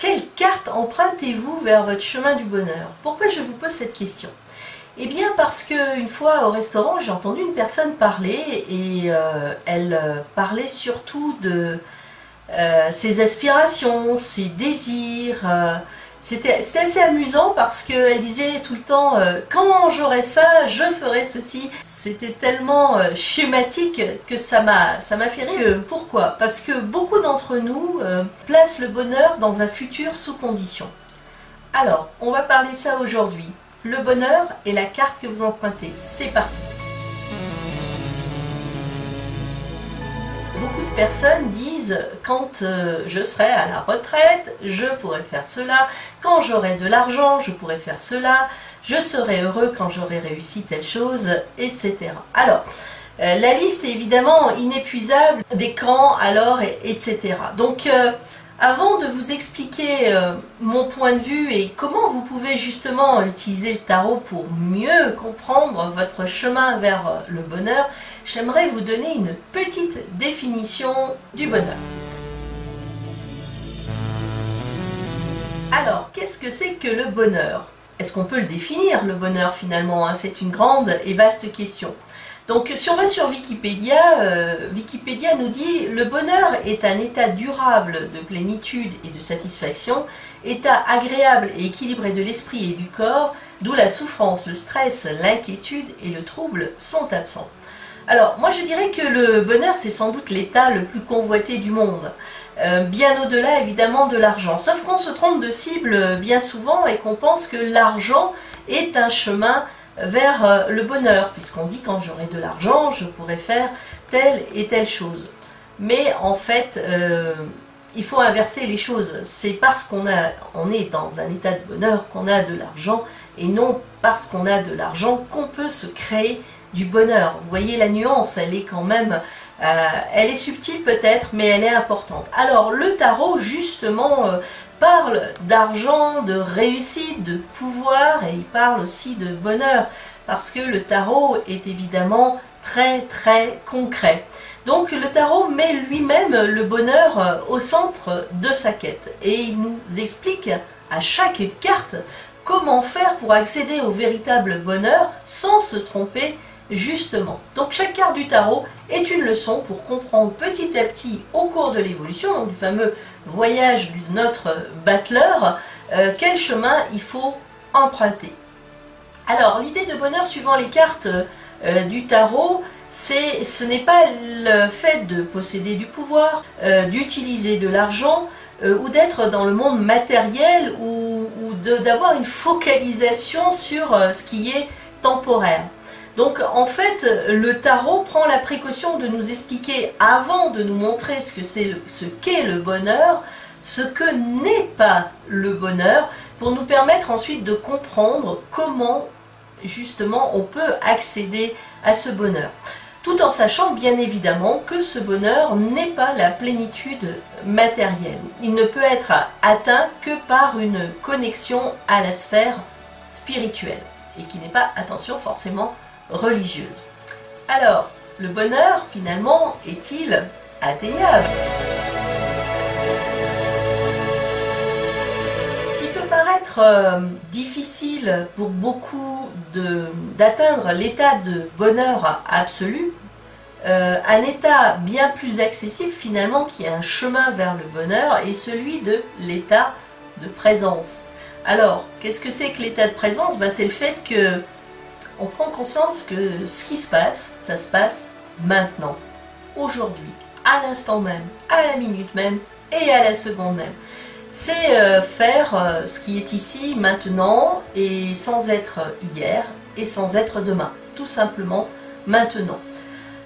quelle carte empruntez-vous vers votre chemin du bonheur? Pourquoi je vous pose cette question? Eh bien parce qu'une fois au restaurant, j'ai entendu une personne parler et elle parlait surtout de ses aspirations, ses désirs. C'était assez amusant parce qu'elle disait tout le temps quand j'aurai ça, je ferai ceci. C'était tellement schématique que ça m'a fait rire. Pourquoi? Parce que beaucoup d'entre nous placent le bonheur dans un futur sous condition. Alors, on va parler de ça aujourd'hui. Le bonheur et la carte que vous empruntez. C'est parti! Beaucoup de personnes disent quand je serai à la retraite, je pourrai faire cela, quand j'aurai de l'argent, je pourrai faire cela, je serai heureux quand j'aurai réussi telle chose, etc. Alors, la liste est évidemment inépuisable des quand, alors, etc. Donc, avant de vous expliquer mon point de vue et comment vous pouvez justement utiliser le tarot pour mieux comprendre votre chemin vers le bonheur, j'aimerais vous donner une petite définition du bonheur. Alors, qu'est-ce que c'est que le bonheur? Est-ce qu'on peut le définir, le bonheur finalement, hein? C'est une grande et vaste question. Donc si on va sur Wikipédia, Wikipédia nous dit « Le bonheur est un état durable de plénitude et de satisfaction, état agréable et équilibré de l'esprit et du corps, d'où la souffrance, le stress, l'inquiétude et le trouble sont absents. » Alors moi je dirais que le bonheur c'est sans doute l'état le plus convoité du monde, bien au-delà évidemment de l'argent. Sauf qu'on se trompe de cible bien souvent et qu'on pense que l'argent est un chemin vers le bonheur, puisqu'on dit quand j'aurai de l'argent, je pourrai faire telle et telle chose. Mais en fait, il faut inverser les choses. C'est parce qu'on est dans un état de bonheur qu'on a de l'argent, et non parce qu'on a de l'argent qu'on peut se créer du bonheur. Vous voyez la nuance, elle est quand même, elle est subtile peut-être, mais elle est importante. Alors le tarot justement parle d'argent, de réussite, de pouvoir, et il parle aussi de bonheur, parce que le tarot est évidemment très concret. Donc le tarot met lui-même le bonheur au centre de sa quête, et il nous explique à chaque carte comment faire pour accéder au véritable bonheur sans se tromper justement. Donc chaque carte du tarot est une leçon pour comprendre petit à petit au cours de l'évolution, du fameux voyage de notre battleur, quel chemin il faut emprunter. Alors l'idée de bonheur suivant les cartes du tarot, ce n'est pas le fait de posséder du pouvoir, d'utiliser de l'argent ou d'être dans le monde matériel ou d'avoir une focalisation sur ce qui est temporaire. Donc en fait, le tarot prend la précaution de nous expliquer, avant de nous montrer ce qu'est le bonheur, ce que n'est pas le bonheur, pour nous permettre ensuite de comprendre comment justement on peut accéder à ce bonheur. Tout en sachant bien évidemment que ce bonheur n'est pas la plénitude matérielle. Il ne peut être atteint que par une connexion à la sphère spirituelle, et qui n'est pas, attention, forcément religieuse. Alors, le bonheur, finalement, est-il atteignable? S'il peut paraître difficile pour beaucoup d'atteindre l'état de bonheur absolu, un état bien plus accessible, finalement, qui est un chemin vers le bonheur, est celui de l'état de présence. Alors, qu'est-ce que c'est que l'état de présence? C'est le fait que on prend conscience que ce qui se passe, ça se passe maintenant, aujourd'hui, à l'instant même, à la minute même et à la seconde même. C'est faire ce qui est ici, maintenant, et sans être hier et sans être demain. Tout simplement maintenant.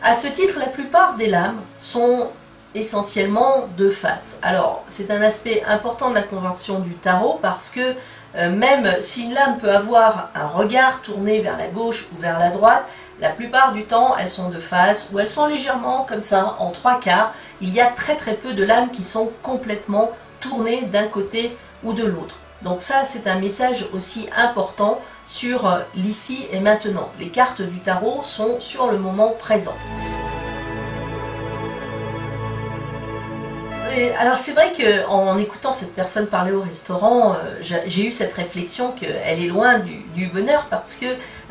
À ce titre, la plupart des lames sont essentiellement de face. Alors, c'est un aspect important de la convention du tarot parce que même si une lame peut avoir un regard tourné vers la gauche ou vers la droite, la plupart du temps elles sont de face ou elles sont légèrement comme ça en trois quarts. Il y a très peu de lames qui sont complètement tournées d'un côté ou de l'autre. Donc ça c'est un message aussi important sur l'ici et maintenant. Les cartes du tarot sont sur le moment présent. Alors c'est vrai qu'en écoutant cette personne parler au restaurant, j'ai eu cette réflexion qu'elle est loin du bonheur parce que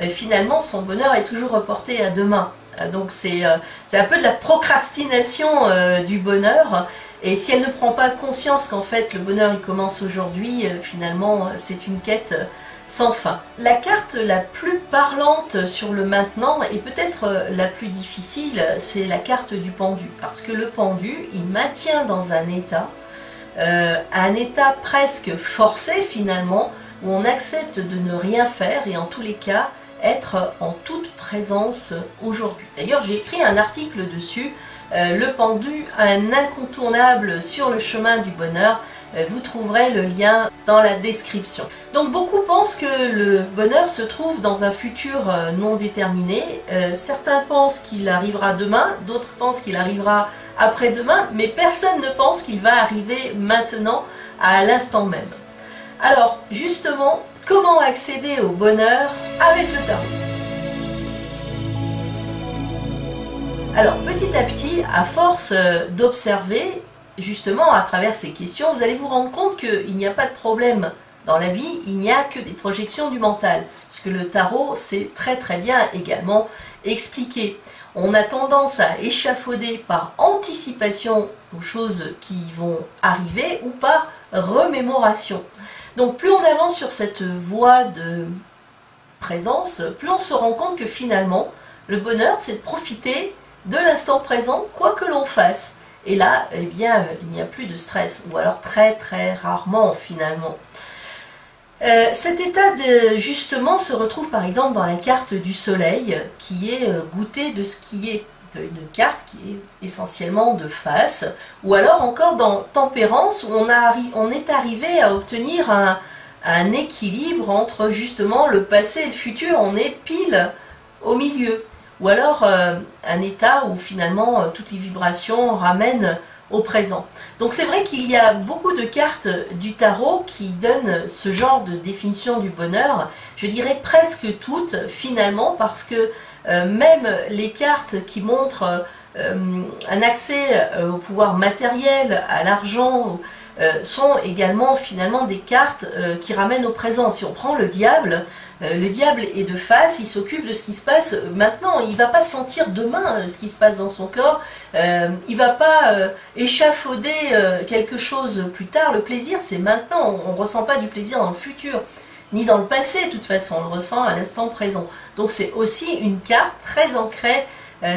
finalement son bonheur est toujours reporté à demain. Donc c'est un peu de la procrastination du bonheur. Et si elle ne prend pas conscience qu'en fait le bonheur il commence aujourd'hui, finalement c'est une quête sans fin. La carte la plus parlante sur le maintenant et peut-être la plus difficile, c'est la carte du pendu. Parce que le pendu, il maintient dans un état presque forcé finalement, où on accepte de ne rien faire et en tous les cas, être en toute présence aujourd'hui. D'ailleurs, j'ai écrit un article dessus, le pendu, un incontournable sur le chemin du bonheur. Vous trouverez le lien dans la description. Donc beaucoup pensent que le bonheur se trouve dans un futur non déterminé. Certains pensent qu'il arrivera demain, d'autres pensent qu'il arrivera après-demain, mais personne ne pense qu'il va arriver maintenant, à l'instant même. Alors justement, comment accéder au bonheur avec le tarot? Alors petit à petit, à force d'observer, justement à travers ces questions, vous allez vous rendre compte qu'il n'y a pas de problème dans la vie, il n'y a que des projections du mental. Parce que le tarot, c'est très bien également expliqué. On a tendance à échafauder par anticipation aux choses qui vont arriver ou par remémoration. Donc plus on avance sur cette voie de présence, plus on se rend compte que finalement, le bonheur, c'est de profiter de l'instant présent, quoi que l'on fasse. Et là, eh bien, il n'y a plus de stress, ou alors très rarement finalement. Cet état justement se retrouve par exemple dans la carte du soleil, qui est goûter de ce qui est, une carte qui est essentiellement de face, ou alors encore dans tempérance, où on est arrivé à obtenir un équilibre entre justement le passé et le futur, on est pile au milieu. Ou alors un état où finalement toutes les vibrations ramènent au présent. Donc c'est vrai qu'il y a beaucoup de cartes du tarot qui donnent ce genre de définition du bonheur, je dirais presque toutes finalement, parce que même les cartes qui montrent un accès au pouvoir matériel, à l'argent, sont également finalement des cartes qui ramènent au présent. Si on prend le diable est de face, il s'occupe de ce qui se passe maintenant, il ne va pas sentir demain ce qui se passe dans son corps, il ne va pas échafauder quelque chose plus tard. Le plaisir c'est maintenant, on ne ressent pas du plaisir dans le futur, ni dans le passé de toute façon, on le ressent à l'instant présent. Donc c'est aussi une carte très ancrée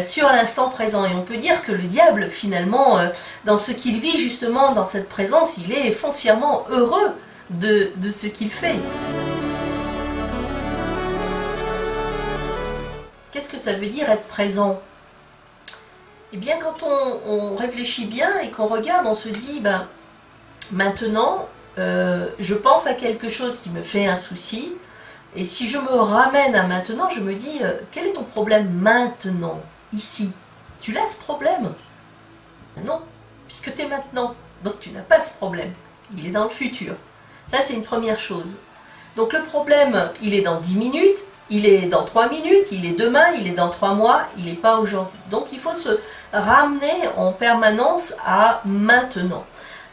sur l'instant présent. Et on peut dire que le diable, finalement, dans ce qu'il vit justement dans cette présence, il est foncièrement heureux de ce qu'il fait. Qu'est-ce que ça veut dire être présent? Eh bien, quand on réfléchit bien et qu'on regarde, on se dit, ben, maintenant, je pense à quelque chose qui me fait un souci, et si je me ramène à maintenant, je me dis, quel est ton problème maintenant, ici? Tu l'as ce problème? Non, puisque tu es maintenant, donc tu n'as pas ce problème, il est dans le futur. Ça, c'est une première chose. Donc le problème, il est dans 10 minutes, il est dans 3 minutes, il est demain, il est dans 3 mois, il n'est pas aujourd'hui. Donc il faut se ramener en permanence à maintenant.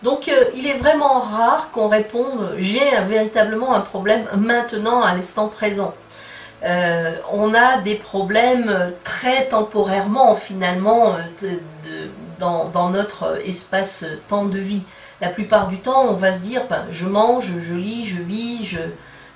Donc il est vraiment rare qu'on réponde « j'ai véritablement un problème maintenant à l'instant présent ». On a des problèmes très temporairement finalement dans notre espace-temps de vie. La plupart du temps on va se dire ben, je mange, je lis, je vis,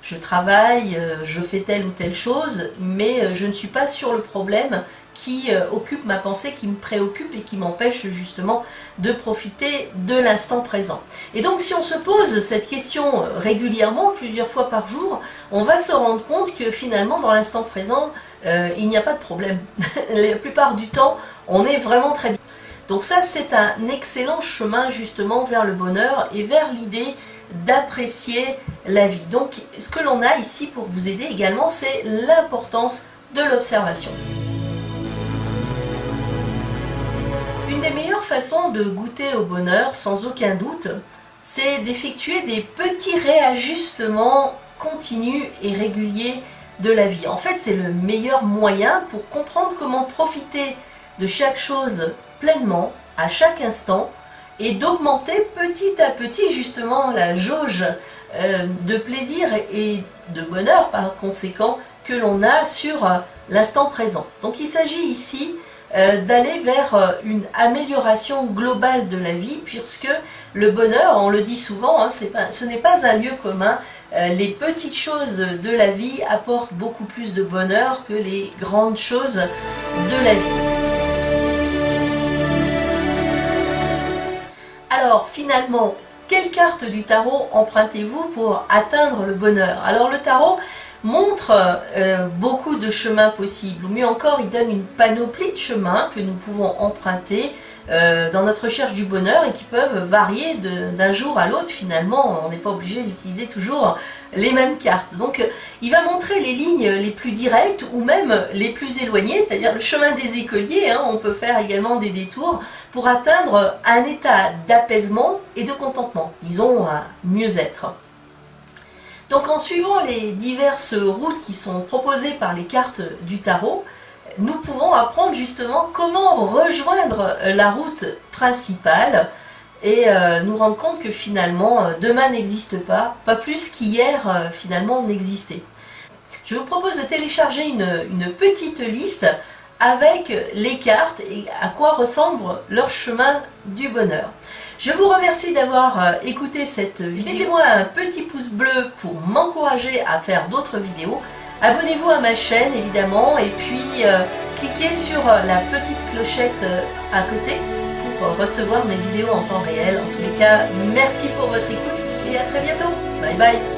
je travaille, je fais telle ou telle chose, mais je ne suis pas sur le problème qui occupe ma pensée, qui me préoccupe et qui m'empêche justement de profiter de l'instant présent. Et donc si on se pose cette question régulièrement, plusieurs fois par jour, on va se rendre compte que finalement dans l'instant présent, il n'y a pas de problème. La plupart du temps, on est vraiment très bien. Donc ça c'est un excellent chemin justement vers le bonheur et vers l'idée d'apprécier la vie. Donc ce que l'on a ici pour vous aider également, c'est l'importance de l'observation. Une des meilleures façons de goûter au bonheur, sans aucun doute, c'est d'effectuer des petits réajustements continus et réguliers de la vie. En fait, c'est le meilleur moyen pour comprendre comment profiter de chaque chose pleinement, à chaque instant, et d'augmenter petit à petit justement la jauge de plaisir et de bonheur par conséquent que l'on a sur l'instant présent. Donc il s'agit ici d'aller vers une amélioration globale de la vie, puisque le bonheur, on le dit souvent, hein, ce n'est pas un lieu commun. Les petites choses de la vie apportent beaucoup plus de bonheur que les grandes choses de la vie. Alors finalement, quelle carte du tarot empruntez-vous pour atteindre le bonheur? Alors le tarot montre beaucoup de chemins possibles, ou mieux encore, il donne une panoplie de chemins que nous pouvons emprunter dans notre recherche du bonheur et qui peuvent varier d'un jour à l'autre. Finalement, on n'est pas obligé d'utiliser toujours les mêmes cartes. Donc il va montrer les lignes les plus directes ou même les plus éloignées, c'est-à-dire le chemin des écoliers, hein. On peut faire également des détours pour atteindre un état d'apaisement et de contentement, disons un mieux-être. Donc en suivant les diverses routes qui sont proposées par les cartes du tarot, nous pouvons apprendre justement comment rejoindre la route principale et nous rendre compte que finalement demain n'existe pas plus qu'hier finalement n'existait. Je vous propose de télécharger une petite liste avec les cartes et à quoi ressemble leur chemin du bonheur. Je vous remercie d'avoir écouté cette vidéo. Mettez-moi un petit pouce bleu pour m'encourager à faire d'autres vidéos. Abonnez-vous à ma chaîne évidemment et puis cliquez sur la petite clochette à côté pour recevoir mes vidéos en temps réel. En tous les cas, merci pour votre écoute et à très bientôt. Bye bye.